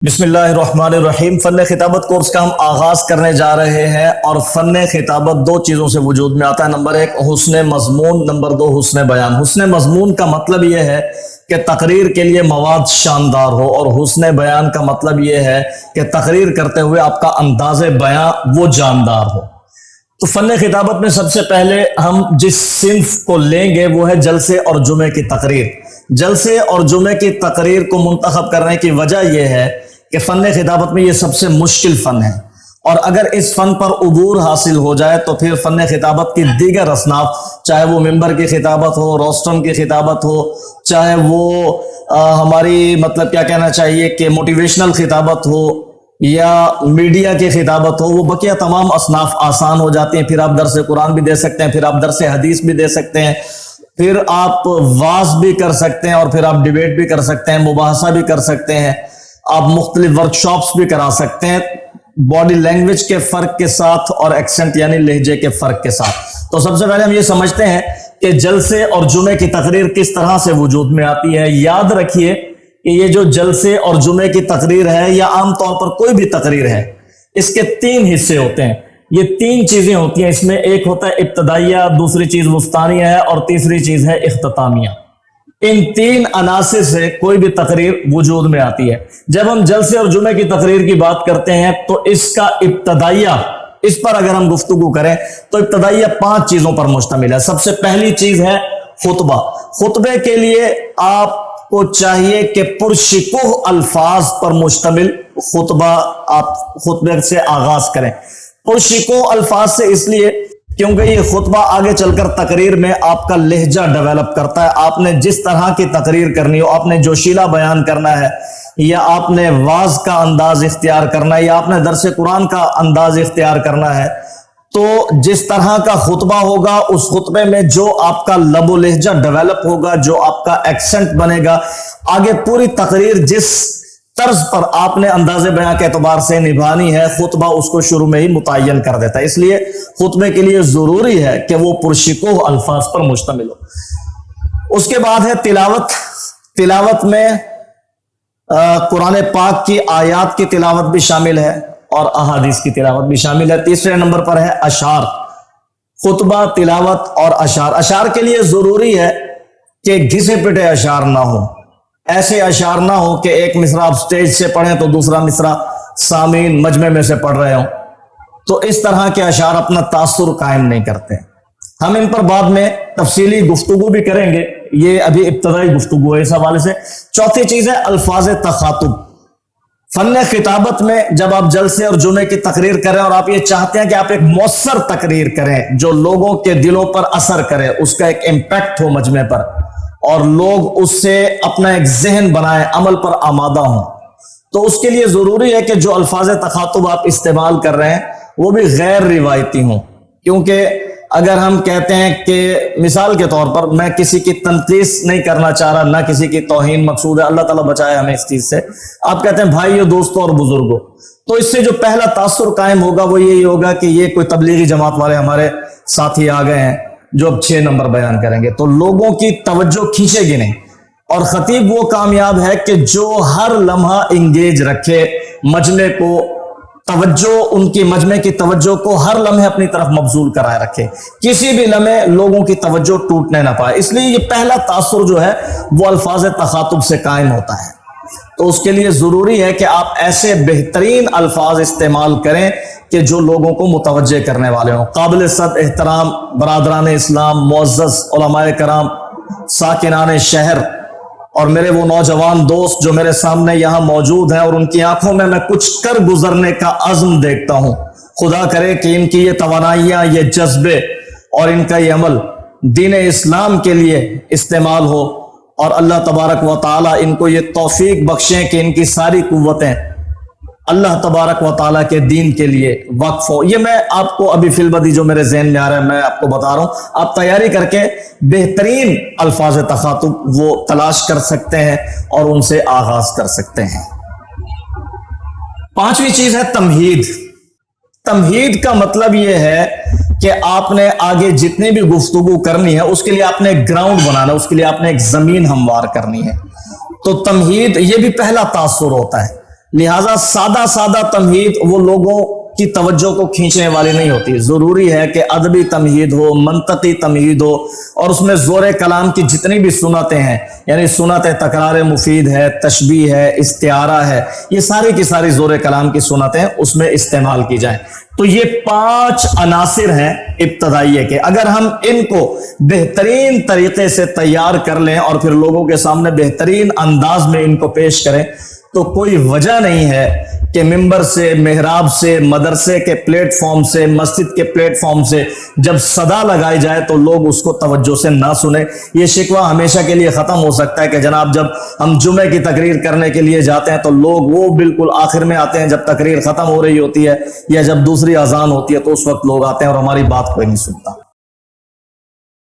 بسم اللہ الرحمن الرحیم۔ فن خطابت کورس کا ہم آغاز کرنے جا رہے ہیں، اور فن خطابت دو چیزوں سے وجود میں آتا ہے۔ نمبر ایک حسن مضمون، نمبر دو حسن بیان۔ حسن مضمون کا مطلب یہ ہے کہ تقریر کے لیے مواد شاندار ہو، اور حسن بیان کا مطلب یہ ہے کہ تقریر کرتے ہوئے آپ کا انداز بیان وہ جاندار ہو۔ تو فن خطابت میں سب سے پہلے ہم جس صنف کو لیں گے وہ ہے جلسے اور جمعے کی تقریر۔ جلسے اور جمعے کی تقریر کو منتخب کرنے کی وجہ یہ ہے کہ فن خطابت میں یہ سب سے مشکل فن ہے، اور اگر اس فن پر عبور حاصل ہو جائے تو پھر فن خطابت کی دیگر اصناف، چاہے وہ ممبر کی خطابت ہو، روسٹرم کی خطابت ہو، چاہے وہ ہماری مطلب کیا کہنا چاہیے کہ موٹیویشنل خطابت ہو یا میڈیا کی خطابت ہو، وہ بقیہ تمام اصناف آسان ہو جاتی ہیں۔ پھر آپ درس قرآن بھی دے سکتے ہیں، پھر آپ درس حدیث بھی دے سکتے ہیں، پھر آپ واعظ بھی کر سکتے ہیں، اور پھر آپ ڈیبیٹ بھی کر سکتے ہیں، مباحثہ بھی کر سکتے ہیں، آپ مختلف ورکشاپس بھی کرا سکتے ہیں، باڈی لینگویج کے فرق کے ساتھ اور ایکسنٹ یعنی لہجے کے فرق کے ساتھ۔ تو سب سے پہلے ہم یہ سمجھتے ہیں کہ جلسے اور جمعے کی تقریر کس طرح سے وجود میں آتی ہے۔ یاد رکھیے کہ یہ جو جلسے اور جمعے کی تقریر ہے، یا عام طور پر کوئی بھی تقریر ہے، اس کے تین حصے ہوتے ہیں۔ یہ تین چیزیں ہوتی ہیں اس میں، ایک ہوتا ہے ابتدائیہ، دوسری چیز وسطانیہ ہے، اور تیسری چیز ہے اختتامیہ۔ ان تین عناصر سے کوئی بھی تقریر وجود میں آتی ہے۔ جب ہم جلسے اور جمعے کی تقریر کی بات کرتے ہیں تو اس کا ابتدائیہ، اس پر اگر ہم گفتگو کریں تو ابتدائیہ 5 چیزوں پر مشتمل ہے۔ سب سے پہلی چیز ہے خطبہ۔ خطبے کے لیے آپ کو چاہیے کہ پرشکوہ الفاظ پر مشتمل خطبہ آپ خطبے سے آغاز کریں۔ پرشکوہ الفاظ سے اس لیے کیونکہ یہ خطبہ آگے چل کر تقریر میں آپ کا لہجہ ڈیولپ کرتا ہے۔ آپ نے جس طرح کی تقریر کرنی ہو، آپ نے جوشیلا بیان کرنا ہے، یا آپ نے واعظ کا انداز اختیار کرنا ہے، یا آپ نے درس قرآن کا انداز اختیار کرنا ہے، تو جس طرح کا خطبہ ہوگا اس خطبے میں جو آپ کا لب و لہجہ ڈیولپ ہوگا، جو آپ کا ایکسنٹ بنے گا، آگے پوری تقریر جس طرز پر آپ نے انداز بیان کے اعتبار سے نبھانی ہے، خطبہ اس کو شروع میں ہی متعین کر دیتا ہے۔ اس لیے خطبے کے لیے ضروری ہے کہ وہ پرشکوہ الفاظ پر مشتمل ہو۔ اس کے بعد ہے تلاوت۔ تلاوت میں قرآن پاک کی آیات کی تلاوت بھی شامل ہے اور احادیث کی تلاوت بھی شامل ہے۔ تیسرے نمبر پر ہے اشعار۔ خطبہ، تلاوت اور اشعار۔ اشعار کے لیے ضروری ہے کہ گھسے پٹے اشعار نہ ہوں، ایسے اشعار نہ ہو کہ ایک مصرع آپ سٹیج سے پڑھیں تو دوسرا مصرع سامعین مجمع میں سے پڑھ رہے ہوں، تو اس طرح کے اشعار اپنا تاثر قائم نہیں کرتے۔ ہم ان پر بعد میں تفصیلی گفتگو بھی کریں گے، یہ ابھی ابتدائی گفتگو ہے اس حوالے سے۔ چوتھی چیز ہے الفاظ تخاطب۔ فن خطابت میں جب آپ جلسے اور جمعے کی تقریر کریں اور آپ یہ چاہتے ہیں کہ آپ ایک مؤثر تقریر کریں جو لوگوں کے دلوں پر اثر کرے، اس کا ایک امپیکٹ ہو مجمع پر، اور لوگ اس سے اپنا ایک ذہن بنائیں، عمل پر آمادہ ہوں، تو اس کے لیے ضروری ہے کہ جو الفاظ تخاطب آپ استعمال کر رہے ہیں وہ بھی غیر روایتی ہوں۔ کیونکہ اگر ہم کہتے ہیں کہ مثال کے طور پر، میں کسی کی تنقیص نہیں کرنا چاہ رہا، نہ کسی کی توہین مقصود ہے، اللہ تعالیٰ بچائے ہمیں اس چیز سے، آپ کہتے ہیں بھائیو، دوستوں اور بزرگوں، تو اس سے جو پہلا تاثر قائم ہوگا وہ یہی ہوگا کہ یہ کوئی تبلیغی جماعت والے ہمارے ساتھی آ گئے ہیں جو اب 6 نمبر بیان کریں گے، تو لوگوں کی توجہ کھینچے گی نہیں۔ اور خطیب وہ کامیاب ہے کہ جو ہر لمحہ انگیج رکھے مجمع کو، توجہ ان کی مجمع کی توجہ کو ہر لمحے اپنی طرف مبذول کرائے رکھے، کسی بھی لمحے لوگوں کی توجہ ٹوٹنے نہ پائے۔ اس لیے یہ پہلا تاثر جو ہے وہ الفاظ تخاطب سے قائم ہوتا ہے۔ تو اس کے لیے ضروری ہے کہ آپ ایسے بہترین الفاظ استعمال کریں کہ جو لوگوں کو متوجہ کرنے والے ہوں۔ قابل صد احترام برادران اسلام، معزز علماء کرام، ساکنان شہر، اور میرے وہ نوجوان دوست جو میرے سامنے یہاں موجود ہیں، اور ان کی آنکھوں میں کچھ کر گزرنے کا عزم دیکھتا ہوں، خدا کرے کہ ان کی یہ توانائیاں، یہ جذبے اور ان کا یہ عمل دین اسلام کے لیے استعمال ہو، اور اللہ تبارک و تعالیٰ ان کو یہ توفیق بخشیں کہ ان کی ساری قوتیں اللہ تبارک و تعالیٰ کے دین کے لیے وقف ہو۔ یہ میں آپ کو ابھی فی البدی جو میرے ذہن میں آ رہا ہے میں آپ کو بتا رہا ہوں، آپ تیاری کر کے بہترین الفاظ تخاطب وہ تلاش کر سکتے ہیں اور ان سے آغاز کر سکتے ہیں۔ 5ویں چیز ہے تمہید۔ تمہید کا مطلب یہ ہے کہ آپ نے آگے جتنی بھی گفتگو کرنی ہے اس کے لیے آپ نے ایک گراؤنڈ بنانا ہے، اس کے لیے آپ نے ایک زمین ہموار کرنی ہے۔ تو تمہید یہ بھی پہلا تاثر ہوتا ہے۔ لہذا سادہ سادہ تمہید وہ لوگوں کی توجہ کو کھینچنے والی نہیں ہوتی. ضروری ہے کہ ادبی تمہید ہو, منطقی تمہید ہو, اور اس میں زور کلام کی جتنی بھی سنتیں ہیں, یعنی سنت تکرار مفید ہے, تشبیہ ہے, استعارہ ہے, یہ ساری کی ساری زور کلام کی سنتیں اس میں استعمال کی جائیں. تو یہ 5 عناصر ہیں ابتدائیے کے. اگر ہم ان کو بہترین طریقے سے تیار کر لیں اور پھر لوگوں کے سامنے بہترین انداز میں ان کو پیش کریں, تو کوئی وجہ نہیں ہے کہ ممبر سے, محراب سے, مدرسے کے پلیٹ فارم سے, مسجد کے پلیٹ فارم سے جب صدا لگائی جائے تو لوگ اس کو توجہ سے نہ سنیں. یہ شکوہ ہمیشہ کے لیے ختم ہو سکتا ہے کہ جناب جب ہم جمعے کی تقریر کرنے کے لیے جاتے ہیں تو لوگ وہ بالکل آخر میں آتے ہیں جب تقریر ختم ہو رہی ہوتی ہے, یا جب دوسری اذان ہوتی ہے تو اس وقت لوگ آتے ہیں اور ہماری بات کوئی نہیں سنتا.